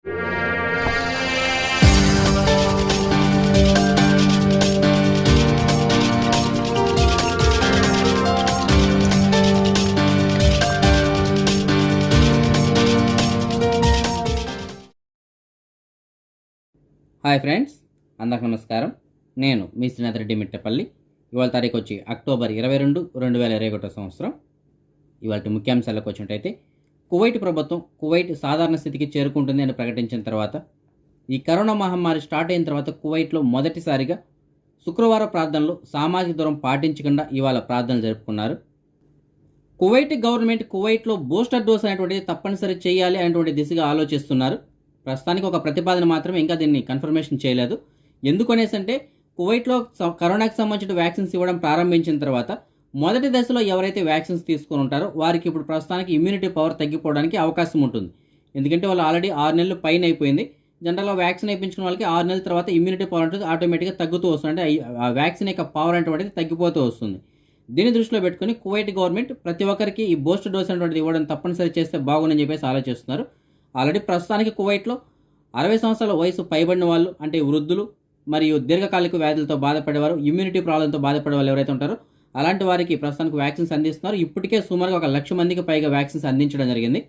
Hi friends, అందరికి నమస్కారం. నేను మీ శ్రీనాథ్ రెడ్డి మిట్టపల్లి. ఇవాళ తారీఖు వచ్చి అక్టోబర్ 22, 2021 సంవత్సరం. ఇవాళ ముఖ్యాంశాలకు వచ్చినట్టయితే, కువైట్ ప్రభుత్వం కువైట్ సాధారణ స్థితికి చేరుకుంటుంది అని ప్రకటించిన తర్వాత, ఈ కరోనా మహమ్మారి స్టార్ట్ అయిన తర్వాత కువైట్లో మొదటిసారిగా శుక్రవారం ప్రార్థనలు సామాజిక దూరం పాటించకుండా ఇవాళ ప్రార్థనలు జరుపుకున్నారు. కువైట్ గవర్నమెంట్ కువైట్లో బూస్టర్ డోస్ అనేటువంటిది తప్పనిసరి చేయాలి అనేటువంటి దిశగా ఆలోచిస్తున్నారు. ప్రస్తుతానికి ఒక ప్రతిపాదన మాత్రమే, ఇంకా దీన్ని కన్ఫర్మేషన్ చేయలేదు. ఎందుకనేసంటే కువైట్లో కరోనాకి సంబంధించిన వ్యాక్సిన్స్ ఇవ్వడం ప్రారంభించిన తర్వాత మొదటి దశలో ఎవరైతే వ్యాక్సిన్స్ తీసుకుని ఉంటారో వారికి ఇప్పుడు ప్రస్తుతానికి ఇమ్యూనిటీ పవర్ తగ్గిపోవడానికి అవకాశం ఉంటుంది. ఎందుకంటే వాళ్ళు ఆల్రెడీ 6 నెలలు పైన అయిపోయింది. జనరల్గా వ్యాక్సిన్ వేయించుకున్న వాళ్ళకి 6 నెలల తర్వాత ఇమ్యూనిటీ పవర్ అనేది ఆటోమేటిక్గా తగ్గుతూ వస్తుంది. అంటే ఆ వ్యాక్సిన్ యొక్క పవర్ అనేటువంటిది తగ్గిపోతూ వస్తుంది. దీన్ని దృష్టిలో పెట్టుకుని కువైట్ గవర్నమెంట్ ప్రతి ఒక్కరికి ఈ బూస్టర్ డోస్ అనేటువంటిది ఇవ్వడం తప్పనిసరి చేస్తే బాగుందని చెప్పేసి ఆలోచిస్తున్నారు. ఆల్రెడీ ప్రస్తుతానికి కువైట్లో 60 సంవత్సరాల వయసు పైబడిన వాళ్ళు, అంటే వృద్ధులు మరియు దీర్ఘకాలిక వ్యాధులతో బాధపడేవారు, ఇమ్యూనిటీ ప్రాబ్లంతో బాధపడే వాళ్ళు ఎవరైతే ఉంటారో అలాంటి వారికి ప్రస్తుతానికి వ్యాక్సిన్స్ అందిస్తున్నారు. ఇప్పటికే సుమారుగా 1 లక్ష మందికి పైగా వ్యాక్సిన్స్ అందించడం జరిగింది.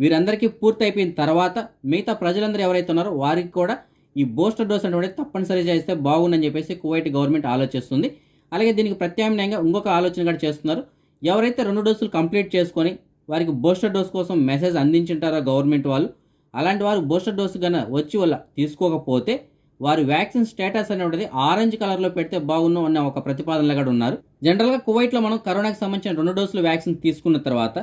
వీరందరికీ పూర్తి అయిపోయిన తర్వాత మిగతా ప్రజలందరూ ఎవరైతే ఉన్నారో వారికి కూడా ఈ బూస్టర్ డోస్ అనేటువంటి తప్పనిసరి చేస్తే బాగుందని చెప్పేసి కువైట్ గవర్నమెంట్ ఆలోచిస్తుంది. అలాగే దీనికి ప్రత్యామ్నాయంగా ఇంకొక ఆలోచన కూడా చేస్తున్నారు. ఎవరైతే 2 డోసులు కంప్లీట్ చేసుకొని వారికి బూస్టర్ డోస్ కోసం మెసేజ్ అందించుంటారో గవర్నమెంట్ వాళ్ళు, అలాంటి వారు బూస్టర్ డోసు కన్నా వచ్చి వాళ్ళ తీసుకోకపోతే వారి వ్యాక్సిన్ స్టేటస్ అనేది ఆరెంజ్ కలర్లో పెడితే బాగున్నాం అన్న ఒక ప్రతిపాదనలో కూడా ఉన్నారు. జనరల్గా కువైట్లో మనం కరోనాకి సంబంధించిన 2 డోసులు వ్యాక్సిన్ తీసుకున్న తర్వాత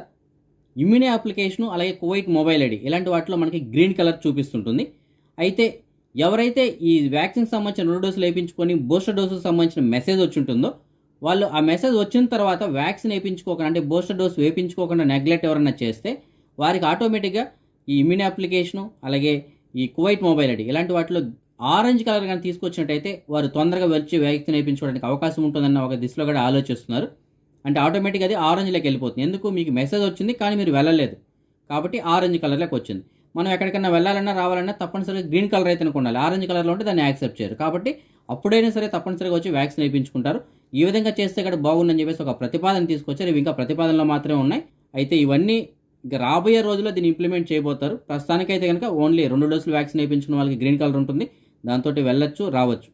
ఇమ్యూని అప్లికేషను, అలాగే కువైట్ మొబైల్ ఐడి, ఇలాంటి వాటిలో మనకి గ్రీన్ కలర్ చూపిస్తుంటుంది. అయితే ఎవరైతే ఈ వ్యాక్సిన్కి సంబంధించిన 2 డోసులు వేయించుకొని బూస్టర్ డోసుకు సంబంధించిన మెసేజ్ వచ్చి ఉంటుందో వాళ్ళు ఆ మెసేజ్ వచ్చిన తర్వాత వ్యాక్సిన్ వేయించుకోకుండా, అంటే బూస్టర్ డోస్ వేయించుకోకుండా నెగ్లెక్ట్ ఎవరైనా చేస్తే వారికి ఆటోమేటిక్గా ఈ ఇమ్యూని అప్లికేషను, అలాగే ఈ కువైట్ మొబైల్ ఐడి, ఇలాంటి వాటిలో ఆరెంజ్ కలర్ కానీ తీసుకొచ్చినట్టయితే వారు తొందరగా వచ్చి వ్యాక్సిన్ వేయించుకోవడానికి అవకాశం ఉంటుందన్న ఒక దిశలో కూడా ఆలోచిస్తున్నారు. అంటే ఆటోమేటిక్గా అది ఆరెంజ్లోకి వెళ్ళిపోతుంది. ఎందుకు, మీకు మెసేజ్ వచ్చింది కానీ మీరు వెళ్ళలేదు కాబట్టి ఆరెంజ్ కలర్లోకి వచ్చింది. మనం ఎక్కడికైనా వెళ్ళాలన్నా రావాలన్నా తప్పనిసరిగా గ్రీన్ కలర్ అయితే ఉండాలి. ఆరెంజ్ కలర్లో ఉంటే దాన్ని యాక్సెప్ట్ చేయరు. కాబట్టి అప్పుడైనా సరే తప్పనిసరిగా వచ్చి వ్యాక్సిన్ వేయించుకుంటారు. ఈ విధంగా చేస్తే కూడా బాగుందని చెప్పేసి ఒక ప్రతిపాదన తీసుకొచ్చారు. ఇవి ఇంకా ప్రతిపాదనలో మాత్రమే ఉన్నాయి. అయితే ఇవన్నీ ఇంకా రాబోయే రోజుల్లో దీన్ని ఇంప్లిమెంట్ చేయబోతారు. ప్రస్తుతానికైతే కనుక ఓన్లీ 2 డోసులు వ్యాక్సిన్ వేయించుకున్న వాళ్ళకి గ్రీన్ కలర్ ఉంటుంది, దాంతో వెళ్ళొచ్చు రావచ్చు.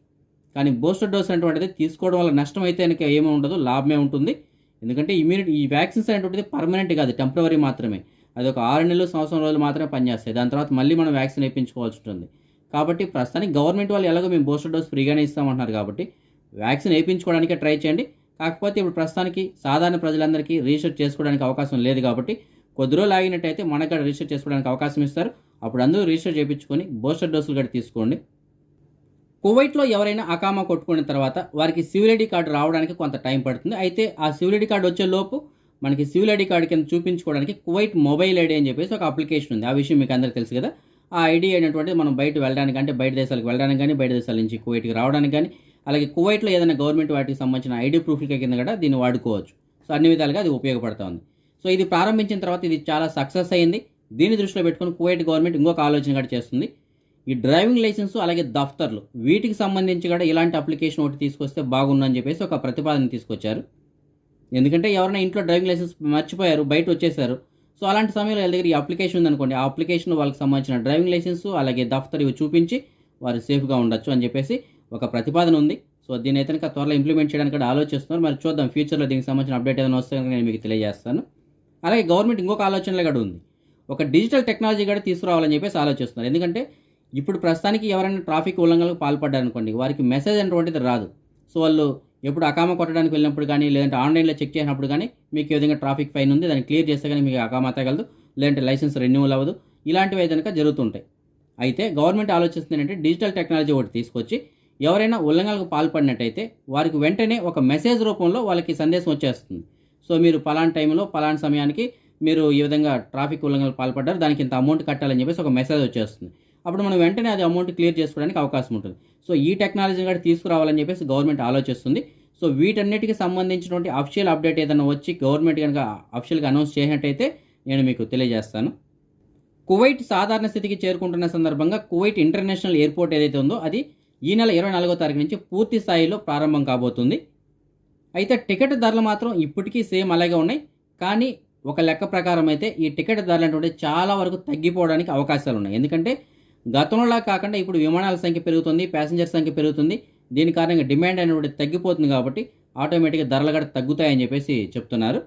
కానీ బూస్టర్ డోస్ అనేటువంటిది తీసుకోవడం వల్ల నష్టం అయితే కనుక ఏమీ ఉండదు, లాభమే ఉంటుంది. ఎందుకంటే ఈ వ్యాక్సిన్స్ అనేటువంటిది పర్మనెంట్ కాదు, టెంపరరీ మాత్రమే. అది ఒక 6 నెలలు, సంవత్సరం రోజులు మాత్రమే పనిచేస్తాయి. దాని తర్వాత మళ్ళీ మనం వ్యాక్సిన్ వేయించుకోవాల్సి ఉంటుంది. కాబట్టి ప్రస్తుతానికి గవర్నమెంట్ వాళ్ళు ఎలాగో మేము బూస్టర్ డోస్ ఫ్రీగానే ఇస్తామంటున్నారు కాబట్టి వ్యాక్సిన్ వేయించుకోవడానికే ట్రై చేయండి. కాకపోతే ఇప్పుడు ప్రస్తుతానికి సాధారణ ప్రజలందరికీ రీసెర్చ్ చేసుకోవడానికి అవకాశం లేదు కాబట్టి కొద్ది రోజులు ఆగినట్టయితే మనకు కూడా రీసెర్చ్ చేసుకోవడానికి అవకాశం ఇస్తారు. అప్పుడు అందరూ రీసెర్చ్ చేయించుకొని బూస్టర్ డోసులు కూడా తీసుకోండి. కువైట్లో ఎవరైనా అకామా కొట్టుకున్న తర్వాత వారికి సివిల్ ఐడి కార్డు రావడానికి కొంత టైం పడుతుంది. అయితే ఆ సివిల్ ఐడి కార్డు వచ్చే లోపు మనకి సివిల్ ఐడి కార్డు కింద చూపించుకోవడానికి కువైట్ మొబైల్ ఐడి అని చెప్పేసి ఒక అప్లికేషన్ ఉంది. ఆ విషయం మీకు అందరికీ తెలుసు కదా. ఆ ఐడి అయినటువంటిది మనం బయట వెళ్ళడానికి, అంటే బయట దేశాలకు వెళ్ళడానికి కానీ, బయట దేశాల నుంచి కువైట్కి రావడానికి కానీ, అలాగే కువైట్లో ఏదైనా గవర్నమెంట్ వాటికి సంబంధించిన ఐడి ప్రూఫ్ల కింద కూడా దీన్ని వాడుకోవచ్చు. సో అన్ని విధాలుగా అది ఉపయోగపడుతూ ఉంది. సో ఇది ప్రారంభించిన తర్వాత ఇది చాలా సక్సెస్ అయింది. దీన్ని దృష్టిలో పెట్టుకుని కువైట్ గవర్నమెంట్ ఇంకొక ఆలోచన కూడా చేస్తుంది. ఈ డ్రైవింగ్ లైసెన్స్, అలాగే దఫ్తర్లు, వీటికి సంబంధించి కూడా ఇలాంటి అప్లికేషన్ ఒకటి తీసుకొస్తే బాగుందని చెప్పేసి ఒక ప్రతిపాదన తీసుకొచ్చారు. ఎందుకంటే ఎవరైనా ఇంట్లో డ్రైవింగ్ లైసెన్స్ మర్చిపోయారు, బయట వచ్చేసారు. సో అలాంటి సమయంలో వాళ్ళ దగ్గర ఈ అప్లికేషన్ ఉందనుకోండి, ఆ అప్లికేషన్ వాళ్ళకి సంబంధించిన డ్రైవింగ్ లైసెన్స్, అలాగే దఫ్తర్ ఇవి చూపించి వారు సేఫ్గా ఉండొచ్చు అని చెప్పేసి ఒక ప్రతిపాదన ఉంది. సో దీని అయితే త్వరలో ఇంప్లిమెంట్ చేయడానికి కూడా ఆలోచిస్తున్నారు. మరి చూద్దాం, ఫ్యూచర్లో దీనికి సంబంధించిన అప్డేట్ ఏదైనా వస్తే నేను మీకు తెలియజేస్తాను. అలాగే గవర్నమెంట్ ఇంకొక ఆలోచనలు కూడా ఉంది. ఒక డిజిటల్ టెక్నాలజీ కూడా తీసుకురావాలని చెప్పేసి ఆలోచిస్తున్నారు. ఎందుకంటే ఇప్పుడు ప్రస్తుతానికి ఎవరైనా ట్రాఫిక్ ఉల్లంఘనలకు పాల్పడ్డారనుకోండి, వారికి మెసేజ్ అనేటువంటిది రాదు. సో వాళ్ళు ఎప్పుడు అకామా కొట్టడానికి వెళ్ళినప్పుడు కానీ, లేదంటే ఆన్లైన్లో చెక్ చేసినప్పుడు కానీ మీకు ఏ విధంగా ట్రాఫిక్ ఫైన్ ఉంది, దాన్ని క్లియర్ చేస్తే కానీ మీకు అకామా తగలదు, లేదంటే లైసెన్స్ రెన్యూవల్ అవ్వదు. ఇలాంటివి ఏదైనా జరుగుతుంటాయి. అయితే గవర్నమెంట్ ఆలోచిస్తుంది ఏంటంటే డిజిటల్ టెక్నాలజీ ఒకటి తీసుకొచ్చి ఎవరైనా ఉల్లంఘనలకు పాల్పడినట్టయితే వారికి వెంటనే ఒక మెసేజ్ రూపంలో వాళ్ళకి సందేశం వచ్చేస్తుంది. సో మీరు పలానా టైంలో పలానా సమయానికి మీరు ఈ విధంగా ట్రాఫిక్ ఉల్లంఘనలకు పాల్పడ్డారు, దానికి ఇంత అమౌంట్ కట్టాలని చెప్పేసి ఒక మెసేజ్ వచ్చేస్తుంది. అప్పుడు మనం వెంటనే అది అమౌంట్ క్లియర్ చేసుకోవడానికి అవకాశం ఉంటుంది. సో ఈ టెక్నాలజీని కూడా తీసుకురావాలని చెప్పేసి గవర్నమెంట్ ఆలోచిస్తుంది. సో వీటన్నిటికి సంబంధించినటువంటి అఫీషియల్ అప్డేట్ ఏదైనా వచ్చి గవర్నమెంట్ కనుక అఫీషియల్గా అనౌన్స్ చేసినట్టయితే నేను మీకు తెలియజేస్తాను. కువైట్ సాధారణ స్థితికి చేరుకుంటున్న సందర్భంగా కువైట్ ఇంటర్నేషనల్ ఎయిర్పోర్ట్ ఏదైతే ఉందో అది ఈ నెల 24వ తారీఖు నుంచి పూర్తి స్థాయిలో ప్రారంభం కాబోతుంది. అయితే టికెట్ ధరలు మాత్రం ఇప్పటికీ సేమ్ అలాగే ఉన్నాయి. కానీ ఒక లెక్క ప్రకారం అయితే ఈ టికెట్ ధరలు అనేటువంటి చాలా వరకు తగ్గిపోవడానికి అవకాశాలు ఉన్నాయి. ఎందుకంటే గతంలో కాకుండా ఇప్పుడు విమానాల సంఖ్య పెరుగుతుంది, ప్యాసింజర్ సంఖ్య పెరుగుతుంది. దీని కారణంగా డిమాండ్ అనేటువంటి తగ్గిపోతుంది కాబట్టి ఆటోమేటిక్గా ధరలు కూడా తగ్గుతాయని చెప్పేసి చెప్తున్నారు.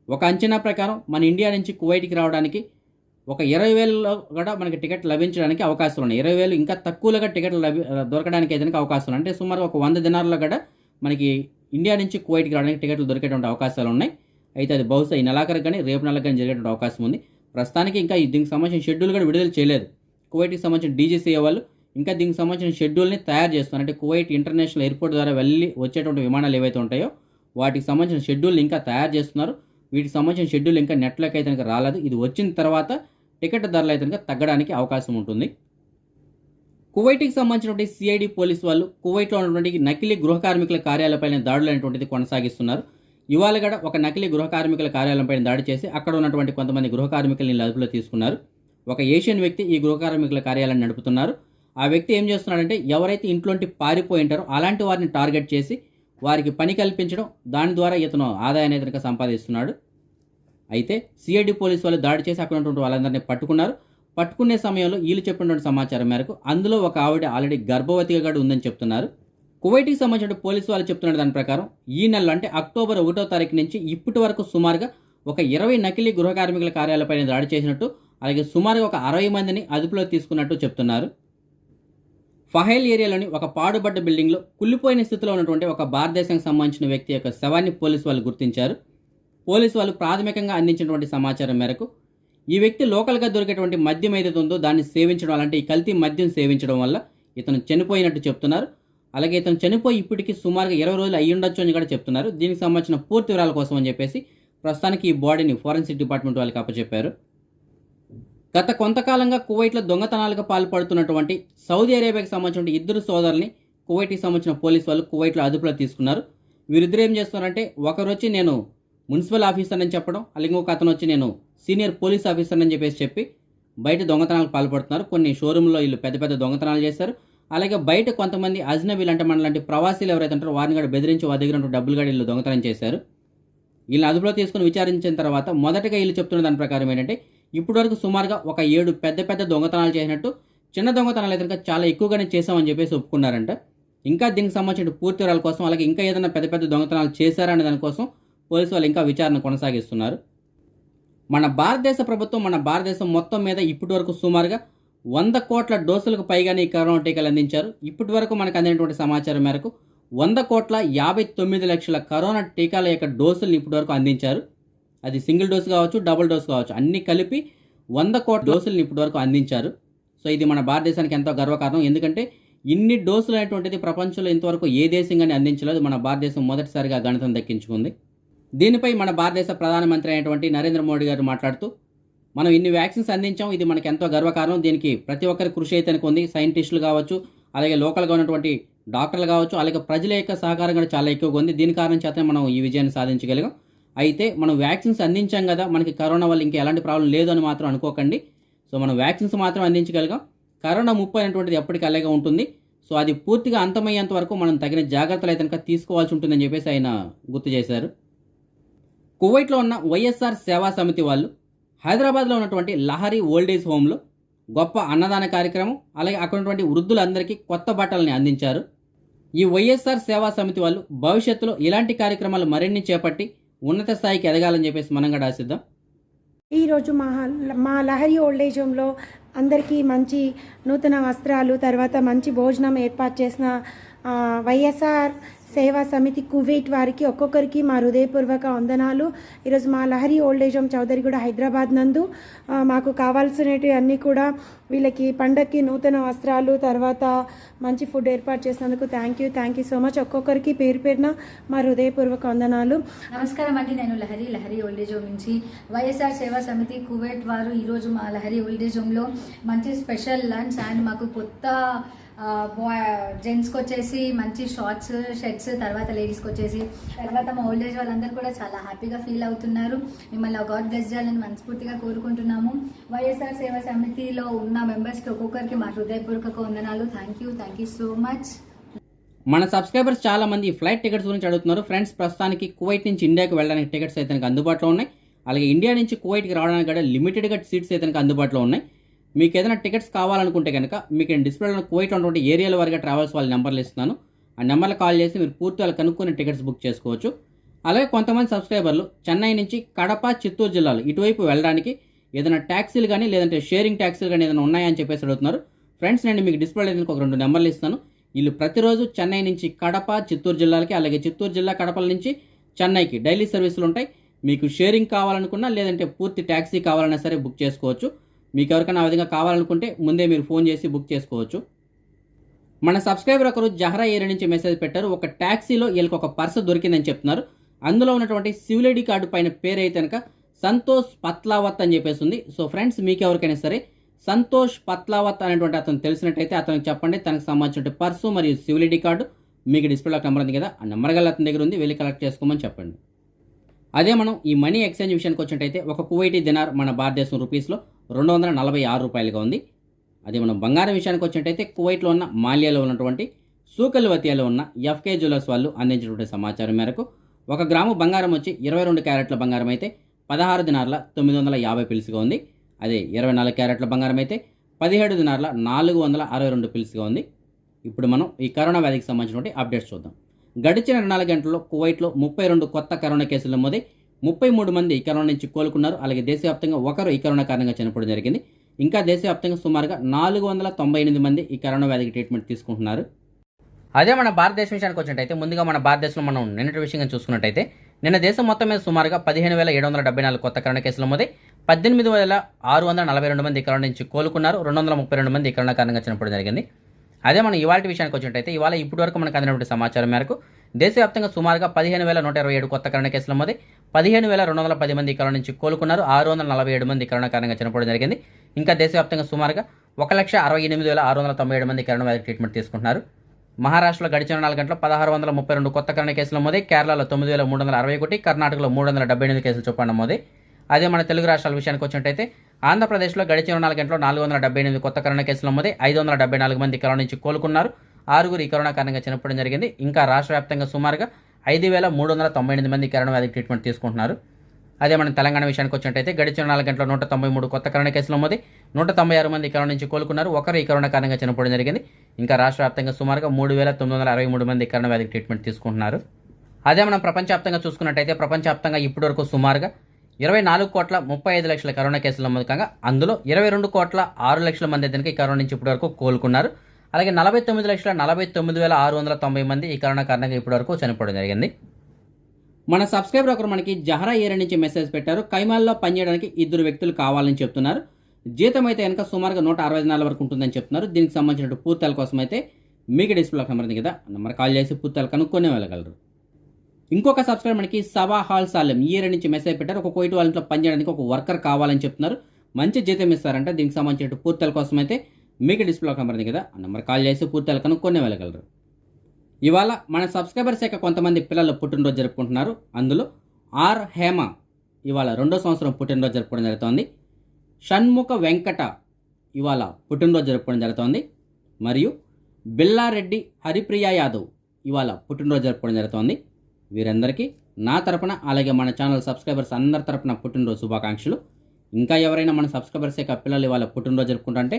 ఒక అంచనా ప్రకారం మన ఇండియా నుంచి కువైట్కి రావడానికి ఒక 20,000లో కూడా మనకి టికెట్ లభించడానికి అవకాశాలు ఉన్నాయి. 20,000 ఇంకా తక్కువగా టికెట్లు దొరకడానికి అయితే అవకాశాలు ఉన్నాయి. అంటే సుమారు ఒక 100 దినాల్లో కూడా మనకి ఇండియా నుంచి కువైట్కి రావడానికి టికెట్లు దొరికేటువంటి అవకాశాలు ఉన్నాయి. అయితే అది బహుశా ఈ నెలాఖరికి కానీ రేపు నెలకు కానీ జరిగేటువంటి అవకాశం ఉంది. ప్రస్తుతానికి ఇంకా దీనికి సంబంధించిన షెడ్యూల్ కూడా విడుదల చేయలేదు. కువైట్కి సంబంధించిన డీజీసీఏ వాళ్ళు ఇంకా దీనికి సంబంధించిన షెడ్యూల్ని తయారు చేస్తున్నారు. అంటే కువైట్ ఇంటర్నేషనల్ ఎయిర్పోర్ట్ ద్వారా వెళ్ళి వచ్చేటువంటి విమానాలు ఏవైతే ఉంటాయో వాటికి సంబంధించిన షెడ్యూల్ని ఇంకా తయారు చేస్తున్నారు. వీటికి సంబంధించిన షెడ్యూల్ ఇంకా నెట్లోకి అయితే కనుక రాలేదు. ఇది వచ్చిన తర్వాత టికెట్ ధరలు అయితే కనుక తగ్గడానికి అవకాశం ఉంటుంది. కువైట్కి సంబంధించినటువంటి సిఐడి పోలీసు వాళ్ళు కువైట్లో ఉన్నటువంటి నకిలీ గృహ కార్మికుల కార్యాలయంపైన దాడులు అనేటువంటిది కొనసాగిస్తున్నారు. ఇవాళ కూడా ఒక నకిలీ గృహ కార్మికుల కార్యాలయంపైన దాడి చేసి అక్కడ ఉన్నటువంటి కొంతమంది గృహ కార్మికులని అదుపులో తీసుకున్నారు. ఒక ఏషియన్ వ్యక్తి ఈ గృహ కార్మికుల కార్యాలయాన్ని నడుపుతున్నారు. ఆ వ్యక్తి ఏం చేస్తున్నాడంటే ఎవరైతే ఇంట్లోంటి పారిపోయి ఉంటారో అలాంటి వారిని టార్గెట్ చేసి వారికి పని కల్పించడం, దాని ద్వారా ఇతను ఆదాయాన్ని అయితే సంపాదిస్తున్నాడు. అయితే సిఐడి పోలీసు వాళ్ళు దాడి చేసి అక్కడ ఉన్నటువంటి వాళ్ళందరినీ పట్టుకున్నారు. పట్టుకునే సమయంలో వీళ్ళు చెప్పినటువంటి సమాచారం మేరకు అందులో ఒక ఆవిడ ఆల్రెడీ గర్భవతిగా కూడా ఉందని చెప్తున్నారు. కువైట్కి సంబంధించిన పోలీసు వాళ్ళు చెప్తున్న దాని ప్రకారం ఈ నెలలో అంటే అక్టోబర్ 1వ తారీఖు నుంచి ఇప్పటి వరకు సుమారుగా ఒక 20 నకిలీ గృహ కార్మికుల కార్యాలయంపైన దాడి చేసినట్టు, అలాగే సుమారుగా ఒక 60 మందిని అదుపులో తీసుకున్నట్టు చెప్తున్నారు. ఫహైల్ ఏరియాలోని ఒక పాడుబడ్డ బిల్డింగ్లో కుళ్ళిపోయిన స్థితిలో ఉన్నటువంటి ఒక భారతదేశానికి సంబంధించిన వ్యక్తి యొక్క శవాన్ని పోలీసు వాళ్ళు గుర్తించారు. పోలీసు వాళ్ళు ప్రాథమికంగా అందించినటువంటి సమాచారం మేరకు ఈ వ్యక్తి లోకల్గా దొరికేటువంటి మద్యం ఏదైతే ఉందో దాన్ని సేవించడం, అలాంటి ఈ కల్తీ మద్యం సేవించడం వల్ల ఇతను చనిపోయినట్టు చెప్తున్నారు. అలాగే ఇతను చనిపోయి ఇప్పటికీ సుమారుగా 20 రోజులు అయ్యి ఉండొచ్చు అని కూడా చెప్తున్నారు. దీనికి సంబంధించిన పూర్తి వివరాల కోసం అని చెప్పేసి ప్రస్తుతానికి ఈ బాడీని ఫోరెన్సిక్ డిపార్ట్మెంట్ వాళ్ళకి అప్పచెప్పారు. గత కొంతకాలంగా కువైట్లో దొంగతనాలకు పాల్పడుతున్నటువంటి సౌదీ అరేబియాకి సంబంధించిన ఇద్దరు సోదరుల్ని కువైట్కి సంబంధించిన పోలీసు వాళ్ళు కువైట్లో అదుపులో తీసుకున్నారు. వీరిద్దరు ఏం చేస్తున్నారంటే ఒకరు వచ్చి నేను మున్సిపల్ ఆఫీసర్ అని చెప్పడం, అలాగే ఒక అతను వచ్చి నేను సీనియర్ పోలీస్ ఆఫీసర్ అని చెప్పి బయట దొంగతనాలకు పాల్పడుతున్నారు. కొన్ని షోరూంలో వీళ్ళు పెద్ద పెద్ద దొంగతనాలు చేశారు. అలాగే బయట కొంతమంది అజ్నబీలు అంటే మనలాంటి ప్రవాసీలు ఎవరైతే ఉంటారో వారిని కూడా బెదిరించి వారి దగ్గర డబ్బులు కూడా వీళ్ళు దొంగతనం చేశారు. వీళ్ళని అదుపులో తీసుకుని విచారించిన తర్వాత మొదటగా వీళ్ళు చెప్తున్న దాని ప్రకారం ఏంటంటే ఇప్పటివరకు సుమారుగా ఒక 7 పెద్ద పెద్ద దొంగతనాలు చేసినట్టు, చిన్న దొంగతనాలు అయితే చాలా ఎక్కువగానే చేశామని చెప్పేసి ఒప్పుకున్నారంట. ఇంకా దీనికి సంబంధించిన పూర్తి వివరాల కోసం, అలాగే ఇంకా ఏదైనా పెద్ద పెద్ద దొంగతనాలు చేశారా అనే దానికోసం పోలీసు వాళ్ళు ఇంకా విచారణ కొనసాగిస్తున్నారు. మన భారతదేశ ప్రభుత్వం మన భారతదేశం మొత్తం మీద ఇప్పటి వరకు సుమారుగా 100 కోట్ల డోసులకు పైగానే ఈ కరోనా టీకాలు అందించారు. ఇప్పటి వరకు మనకు అందినటువంటి సమాచారం మేరకు 100,59,00,000 కరోనా టీకాల యొక్క డోసులను ఇప్పటి వరకు అందించారు. అది సింగిల్ డోసు కావచ్చు, డబుల్ డోసు కావచ్చు, అన్ని కలిపి 100 కోట్ల డోసులను ఇప్పటి వరకు అందించారు. సో ఇది మన భారతదేశానికి ఎంతో గర్వకారణం. ఎందుకంటే ఇన్ని డోసులు అనేటువంటిది ప్రపంచంలో ఇంతవరకు ఏ దేశం కానీ అందించలేదు. మన భారతదేశం మొదటిసారిగా ఘనతను దక్కించుకుంది. దీనిపై మన భారతదేశ ప్రధానమంత్రి అయినటువంటి నరేంద్ర మోడీ గారు మాట్లాడుతూ మనం ఇన్ని వ్యాక్సిన్స్ అందించాం, ఇది మనకి ఎంతో గర్వకారణం. దీనికి ప్రతి ఒక్కరి కృషి అయితే ఉంది. సైంటిస్టులు కావచ్చు, అలాగే లోకల్గా ఉన్నటువంటి డాక్టర్లు కావచ్చు, అలాగే ప్రజల యొక్క సహకారం కూడా చాలా ఎక్కువగా ఉంది. దీని కారణం చేత మనం ఈ విజయాన్ని సాధించగలిగాం. అయితే మనం వ్యాక్సిన్స్ అందించాం కదా, మనకి కరోనా వల్ల ఇంకా ఎలాంటి ప్రాబ్లం లేదు అని మాత్రం అనుకోకండి. సో మనం వ్యాక్సిన్స్ మాత్రం అందించగలిగాం. కరోనా ముప్పు అనేటువంటిది ఎప్పటికీ అలాగే ఉంటుంది. సో అది పూర్తిగా అంతమయ్యేంత వరకు మనం తగిన జాగ్రత్తలు అయితే కనుక తీసుకోవాల్సి ఉంటుందని చెప్పేసి ఆయన గుర్తు చేశారు. కువైట్లో ఉన్న వైఎస్ఆర్ సేవా సమితి వాళ్ళు హైదరాబాద్లో ఉన్నటువంటి లహరి ఓల్డేజ్ హోమ్లో గొప్ప అన్నదాన కార్యక్రమం, అలాగే అక్కడ ఉన్నటువంటి వృద్ధులందరికీ కొత్త బట్టలని అందించారు. ఈ వైఎస్ఆర్ సేవా సమితి వాళ్ళు భవిష్యత్తులో ఇలాంటి కార్యక్రమాలు మరిన్ని చేపట్టి ఉన్నత స్థాయికి ఎదగాలని చెప్పేసి మనం కూడా ఆశిద్దాం. ఈరోజు మా లహరి ఓల్డేజ్ హోమ్లో అందరికీ మంచి నూతన వస్త్రాలు, తర్వాత మంచి భోజనం ఏర్పాటు చేసిన వైఎస్ఆర్ సేవా సమితి కువైట్ వారికి ఒక్కొక్కరికి మా హృదయపూర్వక వందనాలు. ఈరోజు మా లహరి ఓల్డేజ్ హోమ్ చౌదరిగూడ హైదరాబాద్ నందు మాకు కావాల్సినవి అన్నీ కూడా వీళ్ళకి పండగకి నూతన వస్త్రాలు, తర్వాత మంచి ఫుడ్ ఏర్పాటు చేసినందుకు థ్యాంక్ యూ సో మచ్. ఒక్కొక్కరికి పేరు పేరున మా హృదయపూర్వక వందనాలు. నమస్కారం అండి, నేను లహరి ఓల్డేజ్ హోమ్ నుంచి వైఎస్ఆర్ సేవా సమితి కువైట్ వారు ఈరోజు మా లహరి ఓల్డేజ్ హోమ్లో మంచి స్పెషల్ లంచ్ అండ్ మాకు కొత్త జెంట్స్కి వచ్చేసి మంచి షార్ట్స్ షర్ట్స్, తర్వాత లేడీస్కి వచ్చేసి, తర్వాత మా ఓల్డ్ ఏజ్ వాళ్ళందరూ కూడా చాలా హ్యాపీగా ఫీల్ అవుతున్నారు. మిమ్మల్ని గాడ్ బ్లెస్ చేయాలని మనస్ఫూర్తిగా కోరుకుంటున్నాము. వైఎస్ఆర్ సేవా సమితిలో ఉన్న మెంబర్స్కి ఒక్కొక్కరికి మా హృదయపూర్వక వందనాలు. Thank you so much. మన సబ్స్క్రైబర్స్ చాలా మంది ఫ్లైట్ టికెట్స్ గురించి అడుగుతున్నారు. ఫ్రెండ్స్, ప్రస్తుతానికి కువైట్ నుంచి ఇండియాకి వెళ్ళడానికి టికెట్స్ అయితే అందుబాటులో ఉన్నాయి. అలాగే ఇండియా నుంచి కువైట్కి రావడానికి కూడా లిమిటెడ్గా సీట్స్ అయితే అందుబాటులో ఉన్నాయి. మీకు ఏదైనా టికెట్స్ కావాలనుకుంటే కనుక మీకు డిస్ప్లేలో కువైట్ ఉన్నటువంటి ఏరియాల వారిగా ట్రావెల్స్ వాళ్ళ నెంబర్లు ఇస్తున్నాను. ఆ నెంబర్లు కాల్ చేసి మీరు పూర్తిగా కనుక్కొని టికెట్స్ బుక్ చేసుకోవచ్చు. అలాగే కొంతమంది సబ్స్క్రైబర్లు చెన్నై నుంచి కడప, చిత్తూరు జిల్లాలు ఇటువైపు వెళ్ళడానికి ఏదైనా ట్యాక్సీలు కానీ లేదంటే షేరింగ్ ట్యాక్సీలు కానీ ఏదైనా ఉన్నాయని చెప్పేసి అడుగుతున్నారు. ఫ్రెండ్స్, నేను మీకు డిస్ప్లేలో ఒక 2 నెంబర్లు ఇస్తాను. వీళ్ళు ప్రతిరోజు చెన్నై నుంచి కడప, చిత్తూరు జిల్లాలకి, అలాగే చిత్తూరు జిల్లా కడపల నుంచి చెన్నైకి డైలీ సర్వీసులు ఉంటాయి. మీకు షేరింగ్ కావాలనుకున్నా లేదంటే పూర్తి ట్యాక్సీ కావాలన్నా సరే బుక్ చేసుకోవచ్చు. మీకు ఎవరికైనా ఆ విధంగా కావాలనుకుంటే ముందే మీరు ఫోన్ చేసి బుక్ చేసుకోవచ్చు. మన సబ్స్క్రైబర్ ఒకరు జహరా ఏరియా నుంచి మెసేజ్ పెట్టారు. ఒక ట్యాక్సీలో వీళ్ళకి ఒక పర్స్ దొరికిందని చెప్తున్నారు. అందులో ఉన్నటువంటి సివిల్ ఐడి కార్డు పైన పేరు అయితే కనుక సంతోష్ పత్లావత్ అని చెప్పేసి ఉంది. సో ఫ్రెండ్స్, మీకు ఎవరికైనా సరే సంతోష్ పత్లావత్ అనేటువంటి అతను తెలిసినట్టయితే అతనికి చెప్పండి. తనకు సంబంధించిన పర్సు మరియు సివిల్ ఐడి కార్డు మీకు డిస్ప్లేలో నెంబర్ ఉంది కదా, ఆ నెంబర్ గల అతని దగ్గర ఉంది, వెళ్ళి కలెక్ట్ చేసుకోమని చెప్పండి. అదే మనం ఈ మనీ ఎక్స్చేంజ్ విషయానికి వచ్చినట్టయితే ఒక కువైటీ దినార్ మన భారతదేశం రూపీస్లో 246 రూపాయలుగా ఉంది. అదే మనం బంగారం విషయానికి వచ్చినట్టయితే కువైట్లో ఉన్న మాల్యాలో ఉన్నటువంటి సూకల్వతియాలో ఉన్న ఎఫ్కే జ్యువెలర్స్ వాళ్ళు అందించినటువంటి సమాచారం మేరకు 1 గ్రాము బంగారం వచ్చి 22 క్యారెట్ల బంగారం అయితే 16 దినార్ల 950 పిల్స్గా ఉంది. అదే 24 క్యారెట్ల బంగారం అయితే 17 దినార్ల 462 పిల్స్గా ఉంది. ఇప్పుడు మనం ఈ కరోనా వ్యాధికి సంబంధించినటువంటి అప్డేట్స్ చూద్దాం. గడిచిన 24 గంటల్లో కువైట్లో 32 కొత్త కరోనా కేసులు నమోదై 33 మంది ఈ కరోనా నుంచి కోలుకున్నారు. అలాగే దేశవ్యాప్తంగా ఒకరు ఈ కరోనా కారణంగా చనిపోవడం జరిగింది. ఇంకా దేశవ్యాప్తంగా సుమారుగా 498 మంది ఈ కరోనా వ్యాధికి ట్రీట్మెంట్ తీసుకుంటున్నారు. అదే మన భారతదేశం విషయానికి వచ్చినట్టయితే ముందుగా మన భారతదేశంలో మనం నిన్నటి విషయంగా చూసుకున్నట్టయితే నిన్న దేశం మొత్తం మీద సుమారుగా 15,774 కొత్త కరోనా కేసులు నమోదై 18,642 మంది ఈ కరోనా నుంచి కోలుకున్నారు. 232 మంది ఈ కరోనా కారణంగా చనిపోవడం జరిగింది. అదే మనం ఇవాళ విషయానికి వచ్చినట్టయితే ఇవాళ ఇప్పటి వరకు మనకు అందినటువంటి సమాచారం మేరకు దేశవ్యాప్తంగా సుమారుగా 15,127 కొత్త కరోనా కేసులు నమోదై 15,210 మంది ఈ కరోనా నుంచి కోలుకున్నారు. 647 మంది కరోనా కారణంగా చనిపోవడం జరిగింది. ఇంకా దేశవ్యాప్తంగా సుమారుగా 1,68,697 మంది కరోనా వ్యాధి ట్రీట్మెంట్ తీసుకుంటున్నారు. మహారాష్ట్రలో గడిచిన 4 గంటల్లో 1,632 కొత్త కరోనా కేసులు నమోదై, కేరళలో 9,361, కర్ణాటకలో 378 కేసులు చొప్పున నమోదై. అదే మన తెలుగు రాష్ట్రాల విషయానికి వచ్చినట్టయితే ఆంధ్రప్రదేశ్లో గడిచిన 4 గంటల్లో 478 కొత్త కరోనా కేసులు నమోదై 574 మంది కరోనా నుంచి కోలుకున్నారు. 6 ఈ కరోనా కారణంగా చనిపోవడం జరిగింది. ఇంకా రాష్ట్ర వ్యాప్తంగా సుమారుగా 5,398 మంది కరోనా వ్యాధికి ట్రీట్మెంట్ తీసుకుంటున్నారు. అదే మన తెలంగాణ విషయానికి వచ్చినట్టయితే గడిచిన 4 గంటల్లో 193 కొత్త కరోనా కేసులు నమోదై 196 మంది కరోనా నుంచి కోలుకున్నారు. 1 ఈ కరోనా కారణంగా చనిపోవడం జరిగింది. ఇంకా రాష్ట్ర వ్యాప్తంగా సుమారుగా 3,963 మంది కరోనా వ్యాధికి ట్రీట్మెంట్ తీసుకుంటున్నారు. అదే మనం ప్రపంచవ్యాప్తంగా చూసుకున్నట్టయితే ప్రపంచవ్యాప్తంగా ఇప్పటివరకు సుమారుగా 24,35,00,000 కరోనా కేసులు నమోదు కాగా అందులో 22,06,00,000 మంది అయితే ఈ కరోనా నుంచి ఇప్పటివరకు కోలుకున్నారు. అలాగే 49,49,690 మంది ఈ కరోనా కారణంగా ఇప్పటివరకు చనిపోవడం జరిగింది. మన సబ్స్క్రైబర్ ఒకరు మనకి జహరా ఏరియా నుంచి మెసేజ్ పెట్టారు. కైమాల్లో పనిచేయడానికి 2 వ్యక్తులు కావాలని చెప్తున్నారు. జీతం అయితే కనుక సుమారుగా 160 దినాల వరకు ఉంటుందని చెప్తున్నారు. దీనికి సంబంధించిన పూర్తాల కోసం అయితే మీకు డిస్ప్లే నెంబర్ ఉంది కదా, నెంబర్ కాల్ చేసి పూర్తాలు కనుక్కొని వెళ్ళగలరు. ఇంకొక సబ్స్క్రైబర్ మనకి సబా హాల్ సాలెం ఈ ఏరియా నుంచి మెసేజ్ పెట్టారు. ఒక కోయిట్ వాళ్ళ ఇంట్లో పనిచేయడానికి ఒక వర్కర్ కావాలని చెప్తున్నారు. మంచి జీతం ఇస్తారంట. దీనికి సంబంధించిన పూర్తాల కోసం అయితే మీకు డిస్ప్లే నెంబర్ ఉంది కదా, ఆ నెంబర్ కాల్ చేసి పూర్తాలు కనుక్కొని వెళ్ళగలరు. ఇవాళ మన సబ్స్క్రైబర్స్ యొక్క కొంతమంది పిల్లలు పుట్టినరోజు జరుపుకుంటున్నారు. అందులో ఆర్ హేమ ఇవాళ 2వ సంవత్సరం పుట్టినరోజు జరుపుకోవడం జరుగుతోంది. షణ్ముఖ వెంకట ఇవాళ పుట్టినరోజు జరుపుకోవడం జరుగుతోంది. మరియు బిల్లారెడ్డి హరిప్రియ యాదవ్ ఇవాళ పుట్టినరోజు జరుపుకోవడం జరుగుతోంది. వీరందరికీ నా తరపున అలాగే మన ఛానల్ సబ్స్క్రైబర్స్ అందరి తరపున పుట్టినరోజు శుభాకాంక్షలు. ఇంకా ఎవరైనా మన సబ్స్క్రైబర్స్ యొక్క పిల్లలు ఇవాళ పుట్టినరోజు జరుపుకుంటుంటే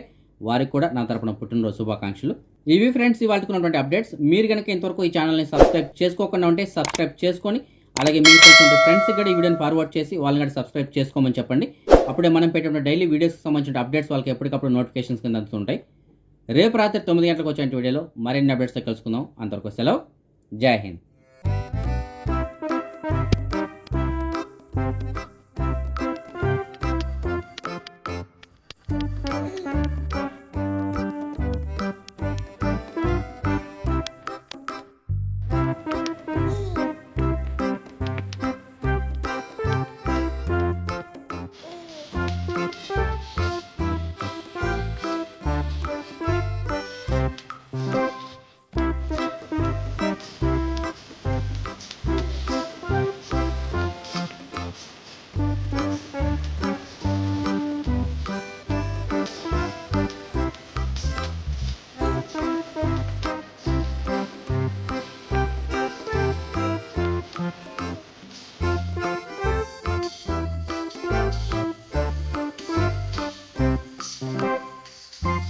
వారికి కూడా నా తరపున పుట్టినరోజు శుభాకాంక్షలు. ఇవి ఫ్రెండ్స్ ఇవాళకున్నటువంటి అప్డేట్స్. మీరు కనుక ఇంతవరకు ఈ ఛానల్ని సబ్స్క్రైబ్ చేసుకోకుండా ఉంటే సబ్స్క్రైబ్ చేసుకొని అలాగే మీకు తెలిసిన ఫ్రెండ్స్కి కూడా ఈ వీడియోని ఫార్వర్డ్ చేసి వాళ్ళని కూడా సబ్స్క్రైబ్ చేసుకోమని చెప్పండి. అప్పుడే మనం పెట్టిన డైలీ వీడియోస్కి సంబంధించిన అప్డేట్స్ వాళ్ళకి ఎప్పటికప్పుడు నోటిఫికేషన్స్ కింద అందుతుంటాయి. రేపు రాత్రి 9 గంటలకు వచ్చే వీడియోలో మరిన్ని అప్డేట్స్తో కలుసుకుందాం. అంతవరకు సెలవు. జై హింద్.